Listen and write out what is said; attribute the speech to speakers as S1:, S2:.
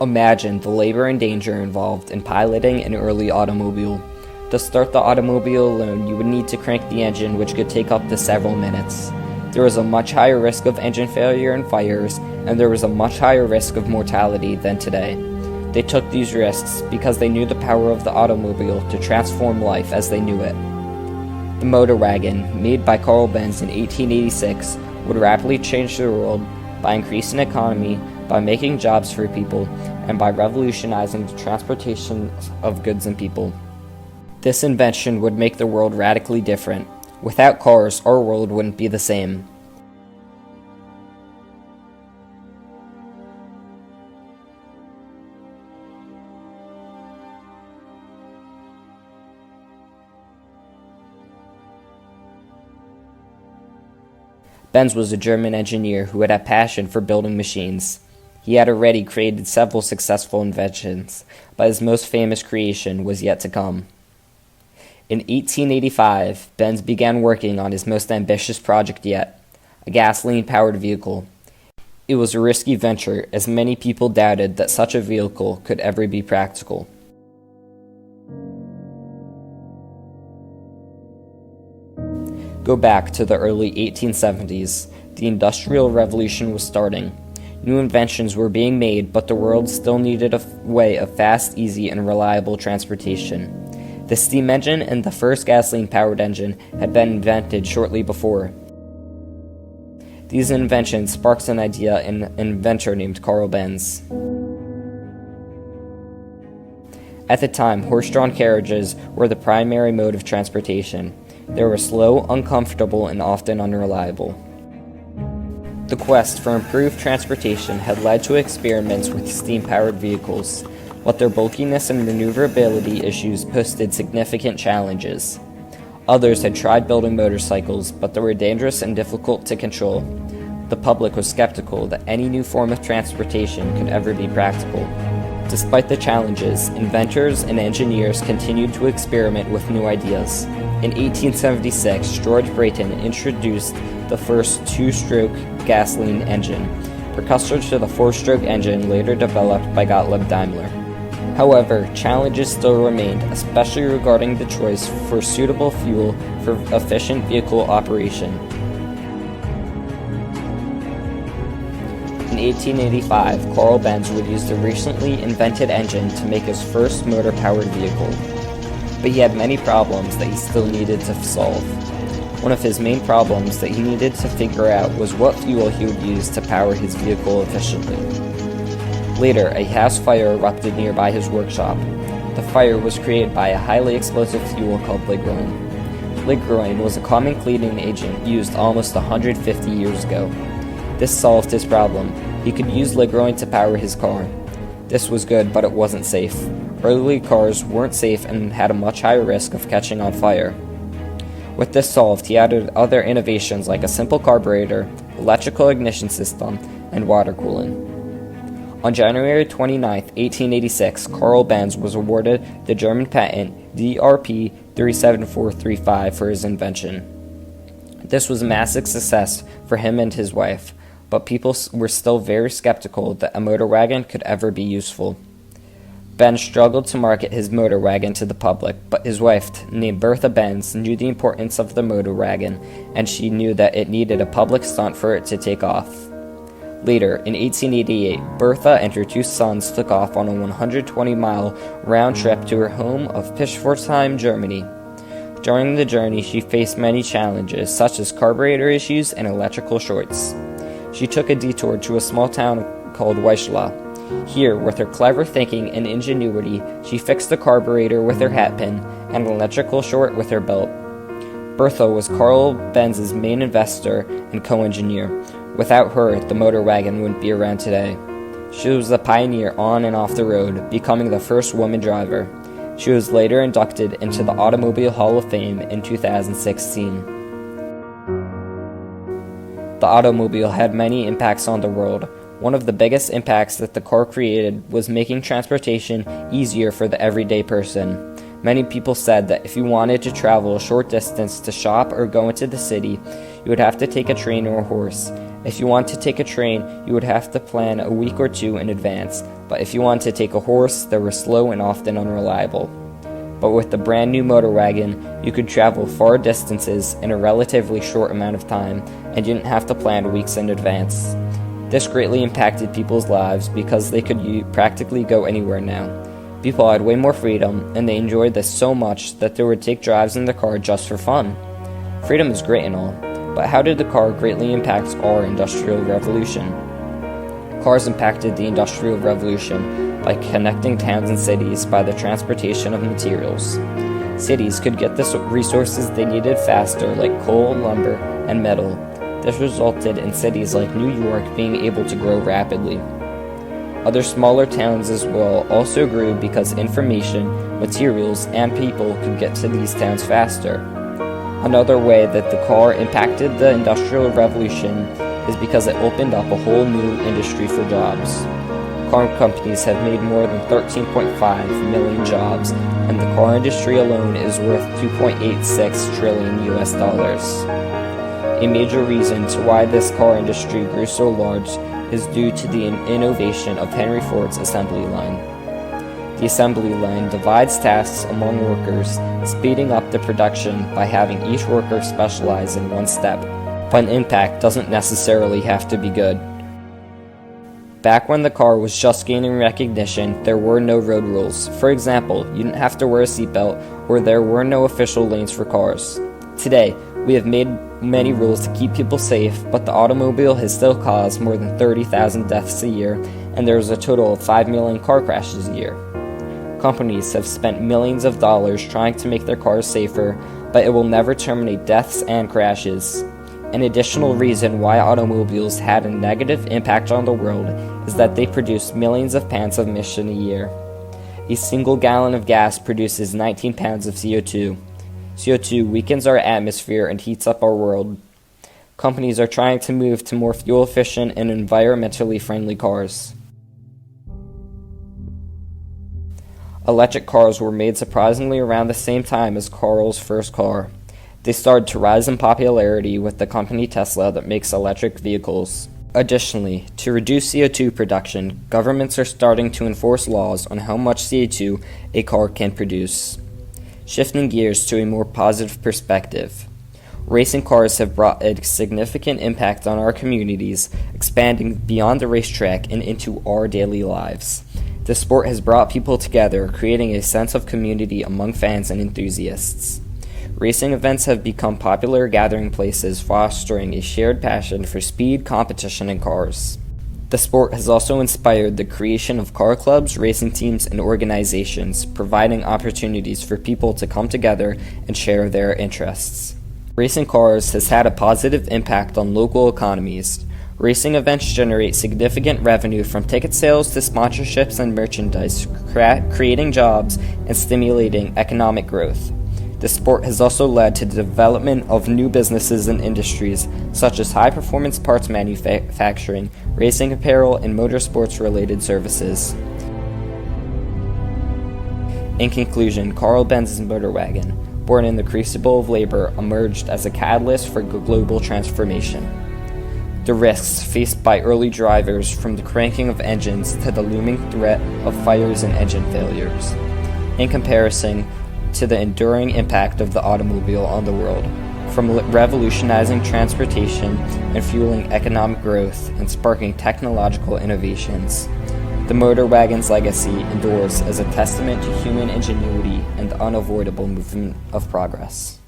S1: Imagine the labor and danger involved in piloting an early automobile. To start the automobile alone, you would need to crank the engine, which could take up to several minutes. There was a much higher risk of engine failure and fires, and there was a much higher risk of mortality than today. They took these risks because they knew the power of the automobile to transform life as they knew it. The motor wagon, made by Karl Benz in 1886, would rapidly change the world by increasing economy, by making jobs for people, and by revolutionizing the transportation of goods and people. This invention would make the world radically different. Without cars, our world wouldn't be the same. Benz was a German engineer who had a passion for building machines. He had already created several successful inventions, but his most famous creation was yet to come. In 1885, Benz began working on his most ambitious project yet, a gasoline-powered vehicle. It was a risky venture, as many people doubted that such a vehicle could ever be practical. Go back to the early 1870s. The Industrial Revolution was starting. New inventions were being made, but the world still needed a way of fast, easy, and reliable transportation. The steam engine and the first gasoline-powered engine had been invented shortly before. These inventions sparked an idea in an inventor named Karl Benz. At the time, horse-drawn carriages were the primary mode of transportation. They were slow, uncomfortable, and often unreliable. The quest for improved transportation had led to experiments with steam-powered vehicles, but their bulkiness and maneuverability issues posed significant challenges. Others had tried building motorcycles, but they were dangerous and difficult to control. The public was skeptical that any new form of transportation could ever be practical. Despite the challenges, inventors and engineers continued to experiment with new ideas. In 1876, George Brayton introduced the first two-stroke gasoline engine, precursor to the four-stroke engine later developed by Gottlieb Daimler. However, challenges still remained, especially regarding the choice for suitable fuel for efficient vehicle operation. In 1885, Karl Benz would use the recently invented engine to make his first motor-powered vehicle. But he had many problems that he still needed to solve. One of his main problems that he needed to figure out was what fuel he would use to power his vehicle efficiently. Later, a house fire erupted nearby his workshop. The fire was created by a highly explosive fuel called ligroin. Ligroin was a common cleaning agent used almost 150 years ago. This solved his problem. He could use ligroin to power his car. This was good, but it wasn't safe. Early cars weren't safe and had a much higher risk of catching on fire. With this solved, he added other innovations like a simple carburetor, electrical ignition system, and water cooling. On January 29, 1886, Karl Benz was awarded the German patent DRP 37435 for his invention. This was a massive success for him and his wife, but people were still very skeptical that a motor wagon could ever be useful. Benz struggled to market his motor wagon to the public, but his wife, named Bertha Benz, knew the importance of the motor wagon, and she knew that it needed a public stunt for it to take off. Later, in 1888, Bertha and her two sons took off on a 120-mile round trip to her home of Pischfordsheim, Germany. During the journey, she faced many challenges, such as carburetor issues and electrical shorts. She took a detour to a small town called Weissla. Here, with her clever thinking and ingenuity, she fixed the carburetor with her hat pin and an electrical short with her belt. Bertha was Karl Benz's main investor and co-engineer. Without her, the motor wagon wouldn't be around today. She was a pioneer on and off the road, becoming the first woman driver. She was later inducted into the Automobile Hall of Fame in 2016. The automobile had many impacts on the world. One of the biggest impacts that the car created was making transportation easier for the everyday person. Many people said that if you wanted to travel a short distance to shop or go into the city, you would have to take a train or a horse. If you want to take a train, you would have to plan a week or two in advance, but if you wanted to take a horse, they were slow and often unreliable. But with the brand new motor wagon, you could travel far distances in a relatively short amount of time and didn't have to plan weeks in advance. This greatly impacted people's lives because they could practically go anywhere now. People had way more freedom, and they enjoyed this so much that they would take drives in the car just for fun. Freedom is great and all, but how did the car greatly impact our Industrial Revolution? Cars impacted the Industrial Revolution by connecting towns and cities by the transportation of materials. Cities could get the resources they needed faster, like coal, lumber, and metal. This resulted in cities like New York being able to grow rapidly. Other smaller towns as well also grew because information, materials, and people could get to these towns faster. Another way that the car impacted the Industrial Revolution is because it opened up a whole new industry for jobs. Car companies have made more than 13.5 million jobs, and the car industry alone is worth $2.86 trillion. A major reason to why this car industry grew so large is due to the innovation of Henry Ford's assembly line. The assembly line divides tasks among workers, speeding up the production by having each worker specialize in one step. But an impact doesn't necessarily have to be good. Back when the car was just gaining recognition, there were no road rules. For example, you didn't have to wear a seatbelt, or there were no official lanes for cars. Today, we have made many rules to keep people safe, but the automobile has still caused more than 30,000 deaths a year, and there is a total of 5 million car crashes a year. Companies have spent millions of dollars trying to make their cars safer, but it will never terminate deaths and crashes. An additional reason why automobiles had a negative impact on the world is that they produce millions of pounds of emission a year. A single gallon of gas produces 19 pounds of CO2. CO2 weakens our atmosphere and heats up our world. Companies are trying to move to more fuel-efficient and environmentally friendly cars. Electric cars were made surprisingly around the same time as Karl's first car. They started to rise in popularity with the company Tesla that makes electric vehicles. Additionally, to reduce CO2 production, governments are starting to enforce laws on how much CO2 a car can produce. Shifting gears to a more positive perspective, racing cars have brought a significant impact on our communities, expanding beyond the racetrack and into our daily lives. The sport has brought people together, creating a sense of community among fans and enthusiasts. Racing events have become popular gathering places, fostering a shared passion for speed, competition, and cars. The sport has also inspired the creation of car clubs, racing teams, and organizations, providing opportunities for people to come together and share their interests. Racing cars has had a positive impact on local economies. Racing events generate significant revenue from ticket sales to sponsorships and merchandise, creating jobs and stimulating economic growth. The sport has also led to the development of new businesses and industries, such as high-performance parts manufacturing, racing apparel, and motorsports-related services. In conclusion, Karl Benz's motor wagon, born in the crucible of labor, emerged as a catalyst for global transformation. The risks faced by early drivers, from the cranking of engines to the looming threat of fires and engine failures, in comparison to the enduring impact of the automobile on the world, from revolutionizing transportation and fueling economic growth and sparking technological innovations. The motor wagon's legacy endures as a testament to human ingenuity and the unavoidable movement of progress.